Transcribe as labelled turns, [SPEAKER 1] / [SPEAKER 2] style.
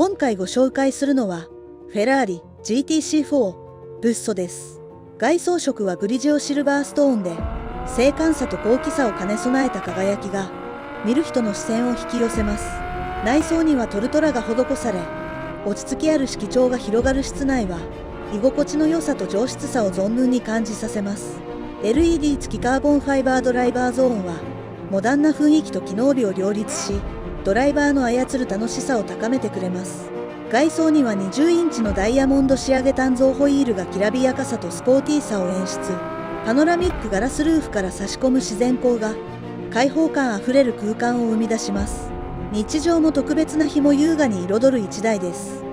[SPEAKER 1] 今回ご紹介するのはフェラーリ GTC4 ルッソです。外装色はグリジオシルバーストーンで、精悍さと高貴さを兼ね備えた輝きが見る人の視線を引き寄せます。内装にはトルトラが施され、落ち着きある色調が広がる室内は居心地の良さと上質さを存分に感じさせます。 LED 付きカーボンファイバードライバーゾーンはモダンな雰囲気と機能美を両立し、ドライバーの操る楽しさを高めてくれます。外装には20インチのダイヤモンド仕上げ単造ホイールがきらびやかさとスポーティーさを演出。パノラミックガラスルーフから差し込む自然光が開放感あふれる空間を生み出します。日常も特別な日も優雅に彩る一台です。